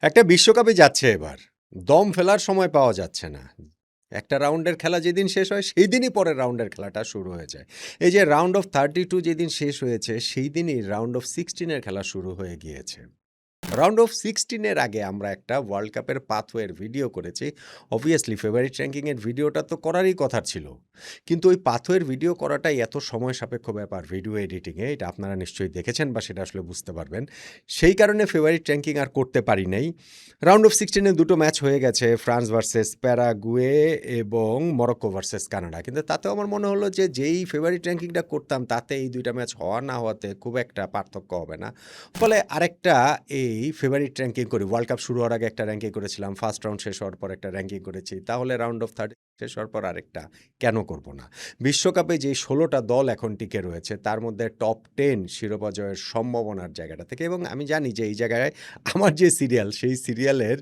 একটা বিশ্বকাপে যাচ্ছে এবার। দম ফেলার সময় পাওয়া যাচ্ছে না। একটা রাউন্ডের খেলা যেদিন শেষ হয় সেই দিনই পরের রাউন্ডের খেলাটা শুরু হয়ে যায়। এই যে রাউন্ড অফ 32 যেদিন শেষ হয়েছে সেই দিনই রাউন্ড অফ 16 এর খেলা শুরু হয়ে গিয়েছে। রাউন্ড অফ 16 এর আগে আমরা একটা ওয়ার্ল্ড কাপের পাথওয়ের ভিডিও করেছি। অবভিয়াসলি ফেভারিট র্যাঙ্কিং এর ভিডিওটা তো করারই কথা ছিল। কিন্তু ওই পাথওয়ের ভিডিও করাটাই এত সময় সাপেক্ষ ব্যাপার ভিডিও এডিটিং এ, এটা আপনারা নিশ্চয়ই দেখেছেন বা সেটা আসলে বুঝতে পারবেন। সেই কারণে ফেভারিট র্যাঙ্কিং আর করতে পারি নাই। রাউন্ড অফ 16 এ দুটো ম্যাচ হয়ে গেছে, ফ্রান্স ভার্সেস প্যারাগুয়ে এবং মরক্কো ভার্সেস কানাডা। কিন্তু তাতেও আমার মনে হলো যে যেই ফেভারিট র্যাঙ্কিংটা করতাম তাতে এই দুইটা ম্যাচ হওয়া না হওয়াতে খুব একটা পার্থক্য হবে না। ফলে আরেকটা এই ফেভারিট র্যাঙ্কিং করি। ওয়ার্ল্ড কাপ শুরু হওয়ার আগে একটা র্যাঙ্কিং করেছিলাম। ফার্স্ট রাউন্ড শেষ হওয়ার পর একটা র্যাঙ্কিং করেছি। তাহলে রাউন্ড অফ 30 শেষ হওয়ার পর আরেকটা কেন করব না? বিশ্বকাপে যে ১৬ টা দল এখন টিকে রয়েছে তার মধ্যে টপ 10 শিরোপা জয়ের সম্ভাবনার জায়গাটা থেকে, এবং আমি জানি যে এই জায়গায় আমার যে সিরিয়াল সেই সিরিয়ালের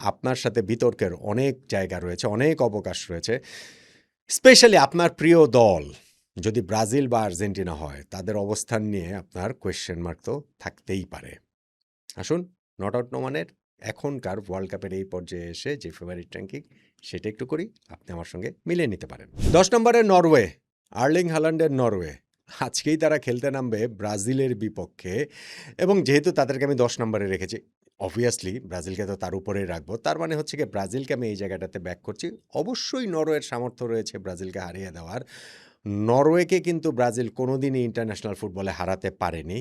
আপনার সাথে বিতর্কের অনেক জায়গা রয়েছে, অনেক অবকাশ রয়েছে। স্পেশালি আপনার প্রিয় দল যদি ব্রাজিল বা আর্জেন্টিনা হয়, তাদের অবস্থান নিয়ে আপনার কোয়েশ্চেন মার্ক তো থাকতেই পারে। আসুন, নট আউট নো ওয়ানের এখনকার ওয়ার্ল্ড কাপের এই পর্যায়ে এসে যে ফেভারিট র্যাঙ্কিং সেটা একটু করি, আপনি আমার সঙ্গে মিলিয়ে নিতে পারেন। 10 নম্বরে নরওয়ে, আর্লিং হাল্যান্ডের নরওয়ে। আজকেই তারা খেলতে নামবে ব্রাজিলের বিপক্ষে, এবং যেহেতু তাদেরকে আমি 10 নম্বরে রেখেছি, অবভিয়াসলি ব্রাজিলকে তো তার উপরেই রাখবো। তার মানে হচ্ছে গিয়ে ব্রাজিলকে আমি এই জায়গাটাতে ব্যাক করছি। অবশ্যই নরওয়ের সামর্থ্য রয়েছে ব্রাজিলকে হারিয়ে দেওয়ার। নরওয়েকে কিন্তু ব্রাজিল কোনোদিনই ইন্টারন্যাশনাল ফুটবলে হারাতে পারেনি।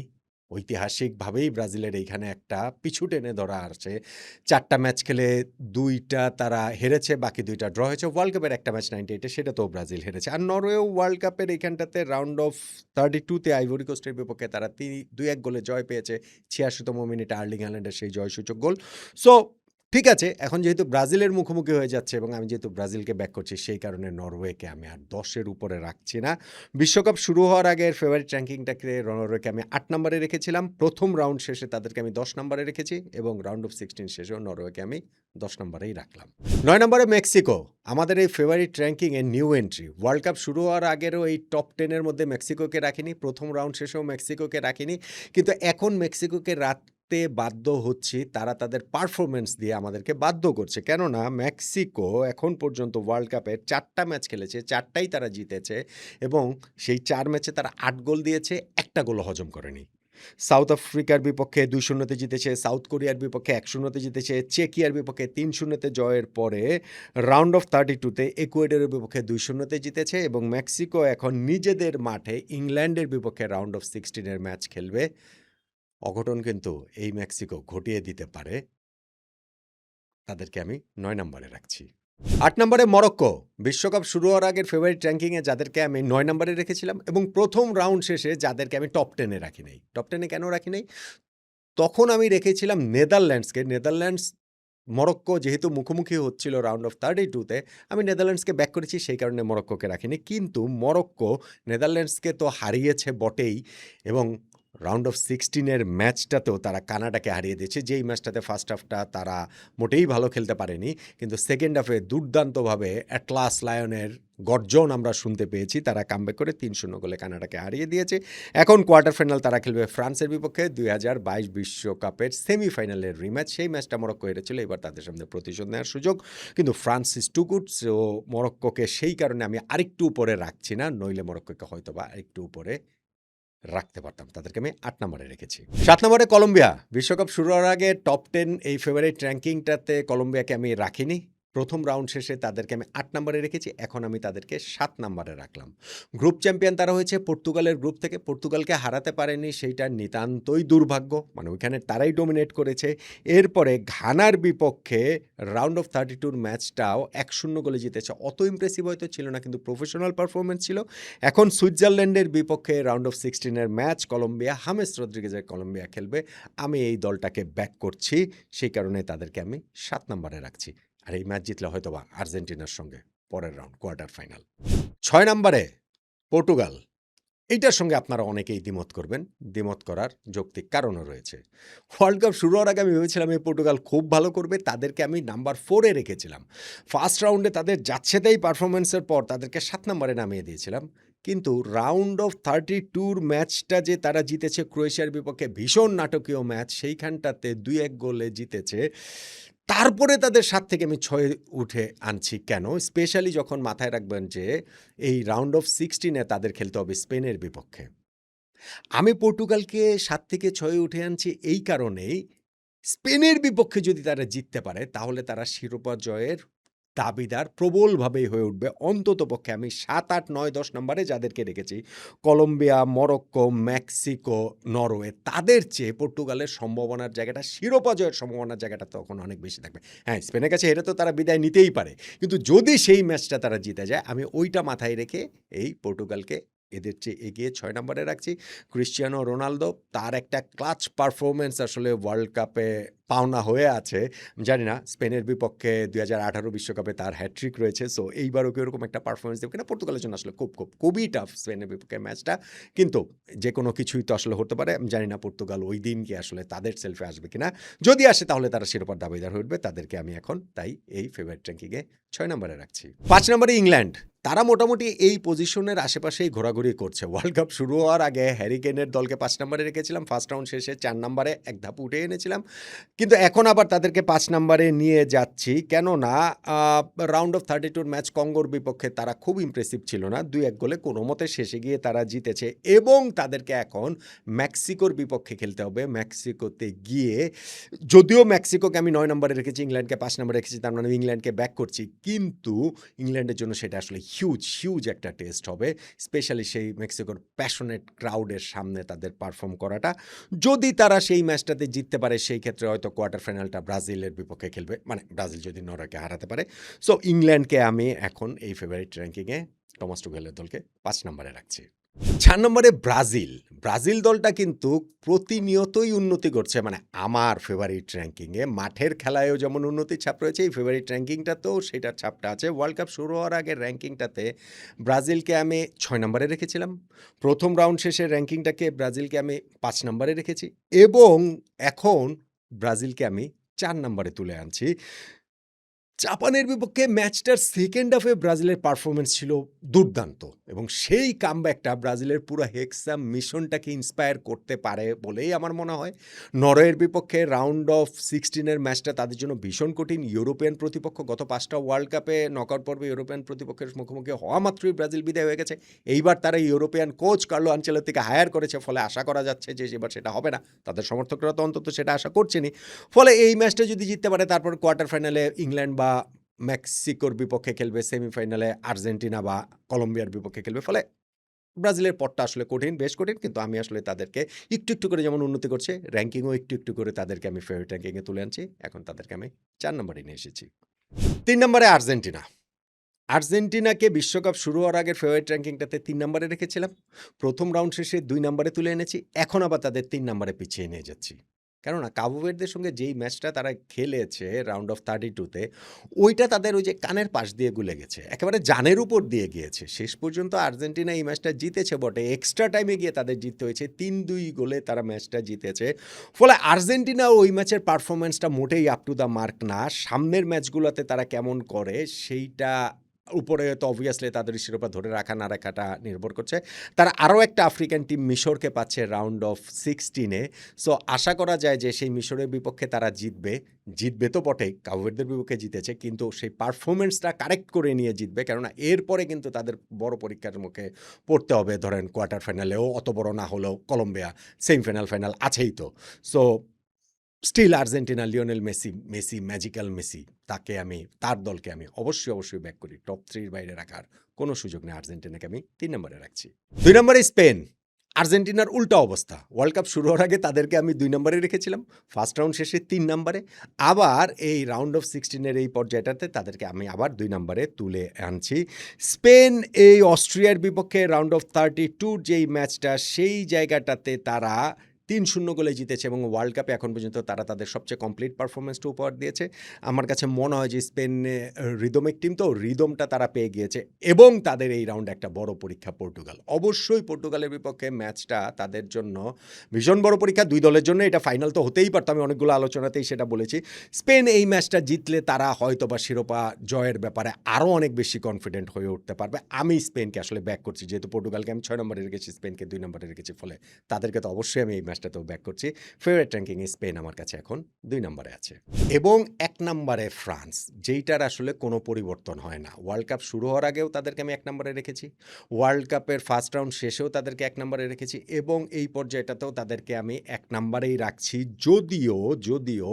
ঐতিহাসিকভাবেই ব্রাজিলের এইখানে একটা পিছু টেনে ধরা আছে। ৪ টা ম্যাচ খেলে ২ টা তারা হেরেছে, বাকি ২ টা ড্র হয়েছে। ওয়ার্ল্ড কাপের একটা ম্যাচ 98 এ সেটাতেও ব্রাজিল হেরেছে। আর নরওয়েও ওয়ার্ল্ড কাপের এইখানটাতে রাউন্ড অফ 32 তে আইভরি কোস্টের বিপক্ষে তারা ২-১ গোলে জয় পেয়েছে। ৮৬তম মিনিটে আর্লিং হ্যালান্ডের সেই জয়সূচক গোল। সো ঠিক আছে, এখন যেহেতু ব্রাজিলের মুখোমুখি হয়ে যাচ্ছে এবং আমি যেহেতু ব্রাজিলকে ব্যাক করছি, সেই কারণে নরওয়েকে আমি আর ১০ এর উপরে রাখছি না। বিশ্বকাপ শুরু হওয়ার আগের ফেভারিট র্যাঙ্কিংটাকে নরওয়েকে আমি ৮ নম্বরে রেখেছিলাম। প্রথম রাউন্ড শেষে তাদেরকে আমি ১০ নম্বরে রেখেছি এবং রাউন্ড অফ 16 শেষেও নরওয়েকে আমি ১০ নম্বরেই রাখলাম। ৯ নম্বরে মেক্সিকো, আমাদের এই ফেভারিট র্যাঙ্কিং এর নিউ এন্ট্রি। ওয়ার্ল্ড কাপ শুরু হওয়ার আগেরও এই টপ 10 এর মধ্যে মেক্সিকোকে রাখিনি। প্রথম রাউন্ড শেষেও মেক্সিকোকে রাখিনি। কিন্তু এখন মেক্সিকোকে রাখতে বাধ্য হচ্ছি। তারা তাদের পারফরম্যান্স দিয়ে আমাদেরকে বাধ্য করছে। কেননা মেক্সিকো এখন পর্যন্ত ওয়ার্ল্ড কাপের ৪ টা ম্যাচ খেলেছে, ৪ টাই তারা জিতেছে এবং সেই ৪ ম্যাচে তারা ৮ গোল দিয়েছে, একটা গোলও হজম করেনি। সাউথ আফ্রিকার বিপক্ষে ২-০ তে জিতেছে, সাউথ কোরিয়ার বিপক্ষে ১-০ তে জিতেছে, চেকিয়ার বিপক্ষে ৩-০ তে জয়ের পরে রাউন্ড অফ 32 তে ইকুয়েডরের বিপক্ষে ২-০ তে জিতেছে এবং মেক্সিকো এখন নিজেদের মাঠে ইংল্যান্ডের বিপক্ষে রাউন্ড অফ 16 এর ম্যাচ খেলবে। অঘটন কিন্তু এই মেক্সিকো ঘটিয়ে দিতে পারে। তাদেরকে আমি ৯ নম্বরে রাখছি। ৮ নম্বরে মরক্কো, বিশ্বকাপ শুরু হওয়ার আগের ফেভারিট র্যাঙ্কিংয়ে যাদেরকে আমি ৯ নম্বরে রেখেছিলাম এবং প্রথম রাউন্ড শেষে যাদেরকে আমি টপ 10 এ রাখি নাই। টপ 10 এ কেন রাখি নাই? তখন আমি রেখেছিলাম নেদারল্যান্ডসকে। নেদারল্যান্ডস মরক্কো যেহেতু মুখোমুখি হচ্ছিল রাউন্ড অফ 32 তে, আমি নেদারল্যান্ডসকে ব্যাক করেছি, সেই কারণে মরক্কোকে রাখিনি। কিন্তু মরক্কো নেদারল্যান্ডসকে তো হারিয়েছে বটেই, এবং রাউন্ড অফ 16 এর ম্যাচটাতেও তারা কানাডাকে হারিয়ে দিয়েছে। যেই ম্যাচটাতে ফার্স্ট হাফটা তারা মোটেই ভালো খেলতে পারেনি। কিন্তু সেকেন্ড হাফে দুর্দান্তভাবে অ্যাটলাস লায়নের গর্জন আমরা শুনতে পেয়েছি। তারা কামব্যাক করে ৩-০ গোলে কানাডাকে হারিয়ে দিয়েছে। এখন কোয়ার্টার ফাইনাল তারা খেলবে ফ্রান্সের বিপক্ষে ২০২২ বিশ্বকাপের সেমিফাইনালের রিম্যাচ। সেই ম্যাচটা মরক্কো হেরেছিল, এবার তাদের সামনে প্রতিশোধ নেওয়ার সুযোগ। কিন্তু France is too good, so মরক্কোকে সেই কারণে আমি আরেকটু উপরে রাখছি না, নইলে মরক্কোকে হয়তোবা আরেকটু উপরে রাখতে পারতাম। তাদেরকে আমি ৮ নম্বরে রেখেছি। ৭ নম্বরে কলম্বিয়া, বিশ্বকাপ শুরু হওয়ার আগে টপ 10 এই ফেভারিট র্যাঙ্কিংটাতে কলম্বিয়াকে আমি রাখিনি। প্রথম রাউন্ড শেষে তাদেরকে আমি ৮ নম্বরে রেখেছি, এখন আমি তাদেরকে ৭ নম্বরে রাখলাম। গ্রুপ চ্যাম্পিয়ন তারা হয়েছে পর্তুগালের গ্রুপ থেকে। পর্তুগালকে হারাতে পারেনি, সেইটা নিতান্তই দুর্ভাগ্য। মানে ওইখানে তারাই ডমিনেট করেছে। এরপরে ঘানার বিপক্ষে রাউন্ড অফ 32 ম্যাচটাও ১-০ গোলে জিতেছে। অত ইমপ্রেসিভ হয়তো ছিল না, কিন্তু প্রফেশনাল পারফরমেন্স ছিল। এখন সুইজারল্যান্ডের বিপক্ষে রাউন্ড অফ 16 এর ম্যাচ কলম্বিয়া, হামেস রদ্রিগেজের কলম্বিয়া খেলবে। আমি এই দলটাকে ব্যাক করছি, সেই কারণে তাদেরকে আমি ৭ নম্বরে রাখছি। আর এই ম্যাচ জিতলে হয়তোবা আর্জেন্টিনার সঙ্গে পরের রাউন্ড কোয়ার্টার ফাইনাল। ৬ নম্বরে পর্তুগাল, এইটার সঙ্গে আপনারা অনেকেই দ্বিমত করবেন। দ্বিমত করার যৌক্তিক কারণও রয়েছে। ওয়ার্ল্ড কাপ শুরু হওয়ার আগে আমি ভেবেছিলাম এই পর্তুগাল খুব ভালো করবে, তাদেরকে আমি নাম্বার 4 এ রেখেছিলাম। ফার্স্ট রাউন্ডে তাদের যাচ্ছেতাই পারফরম্যান্সের পর তাদেরকে ৭ নম্বরে নামিয়ে দিয়েছিলাম। কিন্তু রাউন্ড অফ 32 ম্যাচটা যে তারা জিতেছে ক্রোয়েশিয়ার বিপক্ষে ভীষণ নাটকীয় ম্যাচ, সেইখানটাতে ২-১ গোলে জিতেছে। তারপরে তাদের ৭ থেকে আমি ৬ উঠে আনছি কেন? স্পেশালি যখন মাথায় রাখবেন যে এই রাউন্ড অফ 16 এ তাদের খেলতে হবে স্পেনের বিপক্ষে। আমি পর্তুগালকে ৭ থেকে ৬ উঠে আনছি এই কারণেই, স্পেনের বিপক্ষে যদি তারা জিততে পারে তাহলে তারা শিরোপা জয়ের দাবিদার প্রবলভাবেই হয়ে উঠবে। অন্ততপক্ষে আমি ৭, ৮, ৯, ১০ নম্বরে যাদেরকে রেখেছি, কলম্বিয়া, মরক্কো, মেক্সিকো, নরওয়ে, তাদের চেয়ে পর্তুগালের সম্ভাবনার জায়গাটা, শিরোপা জয়ের সম্ভাবনার জায়গাটা তখন অনেক বেশি থাকবে। হ্যাঁ, স্পেনের কাছে হেরে তো তারা বিদায় নিতেই পারে। কিন্তু যদি সেই ম্যাচটা তারা জিতে যায়, আমি ওইটা মাথায় রেখে এই পর্তুগালকে এদের চেয়ে এগিয়ে ৬ নম্বরে রাখছি। ক্রিশ্চিয়ানো রোনালদো, তার একটা ক্লাচ পারফরম্যান্স আসলে ওয়ার্ল্ড কাপে পাওনা হয়ে আছে। জানি না স্পেনের বিপক্ষে ২০১৮ বিশ্বকাপে তার হ্যাট্রিক রয়েছে। সো এইবারও কি ওরকম একটা পারফরম্যান্স দেবে কিনা? পর্তুগালের জন্য আসলে খুবই টাফ স্পেনের বিপক্ষে ম্যাচটা। কিন্তু যেকোনো কিছুই তো আসলে হতে পারে। আমি জানি না পর্তুগাল ওই দিন কি আসলে তাদের সেলফে আসবে কিনা? যদি আসে তাহলে তারা শিরোপার দাবিদার হয়ে উঠবে। তাদেরকে আমি এখন তাই এই ফেভারিট র্যাঙ্কিংয়ে ৬ নম্বরে রাখছি। ৫ নম্বরে ইংল্যান্ড। তারা মোটামুটি এই পজিশনের আশেপাশেই ঘোরাঘুরি করছে। ওয়ার্ল্ড কাপ শুরু হওয়ার আগে হ্যারি কেইনের দলকে ৫ নম্বরে রেখেছিলাম। ফার্স্ট রাউন্ড শেষে ৪ নম্বরে এক ধাপ উঠে এনেছিলাম। কিন্তু এখন আবার তাদেরকে ৫ নম্বরে নিয়ে যাচ্ছি। কেননা রাউন্ড অফ 32 ম্যাচ কঙ্গোর বিপক্ষে তারা খুব ইমপ্রেসিভ ছিল না। ২-১ গোলে কোনোমতে শেষে গিয়ে তারা জিতেছে এবং তাদেরকে এখন মেক্সিকোর বিপক্ষে খেলতে হবে। মেক্সিকোতে গিয়ে, যদিও মেক্সিকোকে আমি ৯ নম্বরে রেখেছি, ইংল্যান্ডকে ৫ নম্বরে রেখেছি, তার মানে ইংল্যান্ডকে ব্যাক করছি। কিন্তু ইংল্যান্ডের জন্য সেটা আসলে হিউজ একটা টেস্ট হবে। স্পেশালি সেই মেক্সিকোর প্যাশনেট ক্রাউডের সামনে তাদের পারফর্ম করাটা। যদি তারা সেই ম্যাচটাতে জিততে পারে, সেই ক্ষেত্রে হয়তো কোয়ার্টার ফাইনালটা ব্রাজিলের বিপক্ষে খেলবে, মানে ব্রাজিল যদি নরওয়েকে হারাতে পারে। সো ইংল্যান্ডকে আমি এখন এই ফেভারিট র্যাঙ্কিংয়ে টমাস টুখেলের দলকে ৫ নম্বরে রাখছি। ৪ নম্বরে ব্রাজিল। ব্রাজিল দলটা কিন্তু প্রতিনিয়তই উন্নতি করছে, মানে আমার ফেভারিট র্যাঙ্কিংয়ে। মাঠের খেলায়ও যেমন উন্নতির ছাপ রয়েছে, এই ফেভারিট র্যাঙ্কিংটাতেও সেটার ছাপটা আছে। ওয়ার্ল্ড কাপ শুরু হওয়ার আগের র্যাঙ্কিংটাতে ব্রাজিলকে আমি ৬ নম্বরে রেখেছিলাম। প্রথম রাউন্ড শেষের র্যাঙ্কিংটাকে ব্রাজিলকে আমি ৫ নম্বরে রেখেছি এবং এখন ব্রাজিলকে আমি ৪ নম্বরে তুলে আনছি। জাপানের বিপক্ষে ম্যাচটার সেকেন্ড হাফে ব্রাজিলের পারফরম্যান্স ছিল দুর্দান্ত এবং সেই কামব্যাকটা ব্রাজিলের পুরো হেক্সা মিশনটাকে ইন্সপায়ার করতে পারে বলেই আমার মনে হয়। নরওয়ের বিপক্ষে রাউন্ড অফ 16 ম্যাচটা তাদের জন্য ভীষণ কঠিন। ইউরোপিয়ান প্রতিপক্ষ, গত ৫টা ওয়ার্ল্ড কাপে নকআউট পর্বে ইউরোপিয়ান প্রতিপক্ষের মুখোমুখি হওয়া মাত্রই ব্রাজিল বিদায় হয়ে গেছে। এইবার তারা ইউরোপিয়ান কোচ কার্লো আনচেলত্তিকে হায়ার করেছে, ফলে আশা করা যাচ্ছে যে এবার সেটা হবে না। তাদের সমর্থকরা তো অন্তত সেটা আশা করছেনই। ফলে এই ম্যাচটা যদি জিততে পারে, তারপর কোয়ার্টার ফাইনালে ইংল্যান্ড বা মেক্সিকোর বিপক্ষে খেলবে, সেমিফাইনালে আর্জেন্টিনা বা কলম্বিয়ার বিপক্ষে খেলবে। ফলে ব্রাজিলের পথটা আসলে কঠিন, বেশ কঠিন। কিন্তু আমি আসলে তাদেরকে একটু করে যেমন উন্নতি করছে, র্যাঙ্কিংও একটু করে তাদেরকে আমি ফেভারিট র্যাঙ্কিংয়ে তুলে আনছি। এখন তাদেরকে আমি ৪ নম্বরে নিয়ে এসেছি। ৩ নম্বরে আর্জেন্টিনা। আর্জেন্টিনাকে বিশ্বকাপ শুরু হওয়ার আগের ফেভারিট র্যাঙ্কিংটাতে ৩ নম্বরে রেখেছিলাম। প্রথম রাউন্ড শেষে ২ নম্বরে তুলে এনেছি। এখন আবার তাদের ৩ নম্বরে পিছিয়ে নিয়ে যাচ্ছি। কেননা কাবো ভের্দের সঙ্গে যেই ম্যাচটা তারা খেলেছে রাউন্ড অফ 32 ওইটা তাদের ওই যে কানের পাশ দিয়ে গুলে গেছে। একেবারে জানের উপর দিয়ে গিয়েছে। শেষ পর্যন্ত আর্জেন্টিনা এই ম্যাচটা জিতেছে বটে। এক্সট্রা টাইমে গিয়ে তাদের জিততে হয়েছে। ৩-২ গোলে তারা ম্যাচটা জিতেছে। ফলে আর্জেন্টিনা ওই ম্যাচের পারফরম্যান্সটা মোটেই আপ টু দ্য মার্ক না। সামনের ম্যাচগুলোতে তারা কেমন করে সেইটা উপরে তো অবভিয়াসলি তাদের শিরোপা ধরে রাখা না রাখাটা নির্ভর করছে। তারা আরও একটা আফ্রিকান টিম মিশরকে পাচ্ছে রাউন্ড অফ 16-এ। সো আশা করা যায় যে সেই মিশরের বিপক্ষে তারা জিতবে তো বটেই, কাবো ভের্দের বিপক্ষে জিতেছে, কিন্তু সেই পারফরমেন্সটা কারেক্ট করে নিয়ে জিতবে। কেননা এরপরে কিন্তু তাদের বড় পরীক্ষার মুখে পড়তে হবে। ধরেন কোয়ার্টার ফাইনালেও অত বড় না হলেও কলম্বিয়া, সেমিফাইনাল ফাইনাল আছেই তো। So still Argentina, Lionel Messi, magical Messi, তার দলকে আমি অবশ্যই ব্যাক করি। টপ 3 বাইরে রাখার কোনো সুযোগ নেই। আর্জেন্টিনাকে আমি ৩ নম্বরে রাখছি। ২ নম্বরে স্পেন। আর্জেন্টিনার উল্টা অবস্থা। ওয়ার্ল্ড কাপ শুরু হওয়ার আগে তাদেরকে আমি ২ নম্বরে রেখেছিলাম। ফার্স্ট রাউন্ড শেষে ৩ নম্বরে। আবার এই রাউন্ড অফ 16 এই পর্যায়টাতে তাদেরকে আমি আবার ২ নম্বরে তুলে আনছি। স্পেন এই অস্ট্রিয়ার বিপক্ষে রাউন্ড অফ 32 যেই ম্যাচটা, সেই জায়গাটাতে তারা ৩-০ গোলে জিতেছে এবং ওয়ার্ল্ড কাপে এখন পর্যন্ত তারা তাদের সবচেয়ে কমপ্লিট পারফরম্যান্সটা উপহার দিয়েছে। আমার কাছে মনে হয় যে স্পেন রিদমিক টিম, তো রিদমটা তারা পেয়ে গিয়েছে এবং তাদের এই রাউন্ডে একটা বড় পরীক্ষা পর্তুগাল। অবশ্যই পর্তুগালের বিপক্ষে ম্যাচটা তাদের জন্য ভীষণ বড় পরীক্ষা। ২ দলের জন্য এটা ফাইনাল তো হতেই পারত, আমি অনেকগুলো আলোচনাতেই সেটা বলেছি। স্পেন এই ম্যাচটা জিতলে তারা হয়তোবা শিরোপা জয়ের ব্যাপারে আরও অনেক বেশি কনফিডেন্ট হয়ে উঠতে পারবে। আমি স্পেনকে আসলে ব্যাক করছি, যেহেতু পর্তুগালকে আমি ৬ নম্বরে রেখেছি, স্পেনকে ২ নম্বরে রেখেছি, ফলে তাদেরকে তো অবশ্যই আমি এই ম্যাচটাতেও ব্যাক করছি। ফেভারিট র্যাঙ্কিংয়ে স্পেন আমার কাছে এখন ২ নম্বরে আছে এবং ১ নম্বরে ফ্রান্স, যেইটার আসলে কোনো পরিবর্তন হয় না। ওয়ার্ল্ড কাপ শুরু হওয়ার আগেও তাদেরকে আমি ১ নম্বরে রেখেছি, ওয়ার্ল্ড কাপের ফার্স্ট রাউন্ড শেষেও তাদেরকে ১ নম্বরে রেখেছি এবং এই পর্যায়টাতেও তাদেরকে আমি ১ নম্বরেই রাখছি। যদিও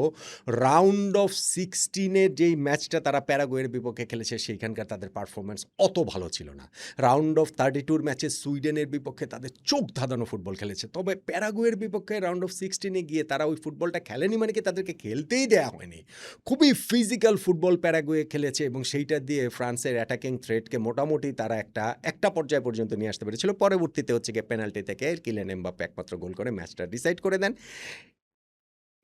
রাউন্ড অফ 16 যেই ম্যাচটা তারা প্যারাগুয়ের বিপক্ষে খেলেছে সেইখানকার তাদের পারফরম্যান্স অত ভালো ছিল না। রাউন্ড অফ 32 ম্যাচে সুইডেনের বিপক্ষে তাদের চোখ ধাঁধানো ফুটবল খেলেছে, তবে প্যারাগুয়ের বিপক্ষে রাউন্ড অফ 16 গিয়ে তারা ওই ফুটবলটা খেলেনি, মানে কি তাদেরকে খেলতেই দেওয়া হয়নি। খুবই ফিজিক্যাল ফুটবল প্যারাগুয়ে খেলেছে এবং সেইটা দিয়ে ফ্রান্সের অ্যাটাকিং থ্রেটকে মোটামুটি তারা একটা পর্যায় পর্যন্ত নিয়ে আসতে পেরেছিল। পরবর্তীতে হচ্ছে গিয়ে পেনাল্টি থেকে কিলিয়ান এমবাপ্পে একমাত্র গোল করে ম্যাচটা ডিসাইড করে দেন।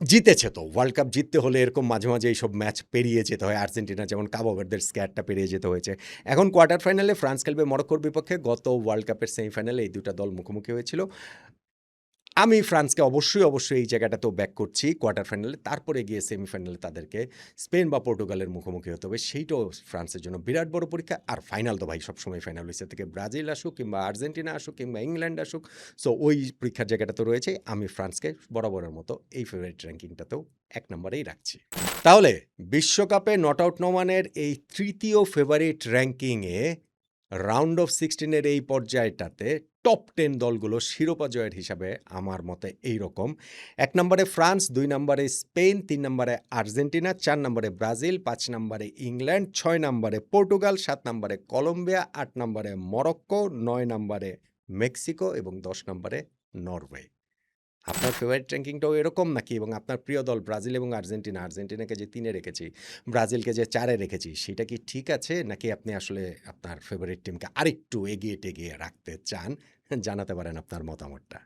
জিতেছে তো, ওয়ার্ল্ড কাপ জিততে হলে এরকম মাঝে মাঝে এইসব ম্যাচ পেরিয়ে যেতে হয়। আর্জেন্টিনা যেমন কাবো ভার্দের স্ক্যাডটা পেরিয়ে যেতে হয়েছে। এখন কোয়ার্টার ফাইনালে ফ্রান্স খেলবে মরক্কোর বিপক্ষে। গত ওয়ার্ল্ড কাপের সেমিফাইনালে এই দুটা দল মুখোমুখি হয়েছিল। আমি ফ্রান্সকে অবশ্যই এই জায়গাটাতেও ব্যাক করছি কোয়ার্টার ফাইনালে। তারপরে গিয়ে সেমিফাইনালে তাদেরকে স্পেন বা পর্তুগালের মুখোমুখি হতে হবে, সেইটাও ফ্রান্সের জন্য বিরাট বড় পরীক্ষা। আর ফাইনাল তো ভাই সবসময় ফাইনাল হয়েছে, থেকে ব্রাজিল আসুক কিংবা আর্জেন্টিনা আসুক কিংবা ইংল্যান্ড আসুক, সো ওই পরীক্ষার জায়গাটা তো রয়েছে। আমি ফ্রান্সকে বরাবরের মতো এই ফেভারিট র্যাঙ্কিংটাতেও ১ নম্বরেই রাখছি। তাহলে বিশ্বকাপে নট আউট নওয়ানের এই তৃতীয় ফেভারিট র্যাঙ্কিংয়ে রাউন্ড অফ 16 এই পর্যায়টাতে টপ 10 দলগুলো শিরোপা জয়ের হিসাবে আমার মতে এইরকম: ১ নম্বরে ফ্রান্স, ২ নম্বরে স্পেন, ৩ নম্বরে আর্জেন্টিনা, ৪ নম্বরে ব্রাজিল, ৫ নম্বরে ইংল্যান্ড, ৬ নম্বরে পর্তুগাল, ৭ নম্বরে কলম্বিয়া, ৮ নম্বরে মরক্কো, ৯ নম্বরে মেক্সিকো এবং ১০ নম্বরে নরওয়ে। আপনার ফেভারিট র্যাঙ্কিংটাও এরকম নাকি? এবং আপনার প্রিয় দল ব্রাজিল এবং আর্জেন্টিনাকে যে ৩-এ রেখেছি, ব্রাজিলকে যে ৪-এ রেখেছি, সেটা কি ঠিক আছে? নাকি আপনি আসলে আপনার ফেভারিট টিমকে আরেকটু এগিয়ে টেগিয়ে রাখতে চান? জানাতে পারেন আপনার মতামতটা।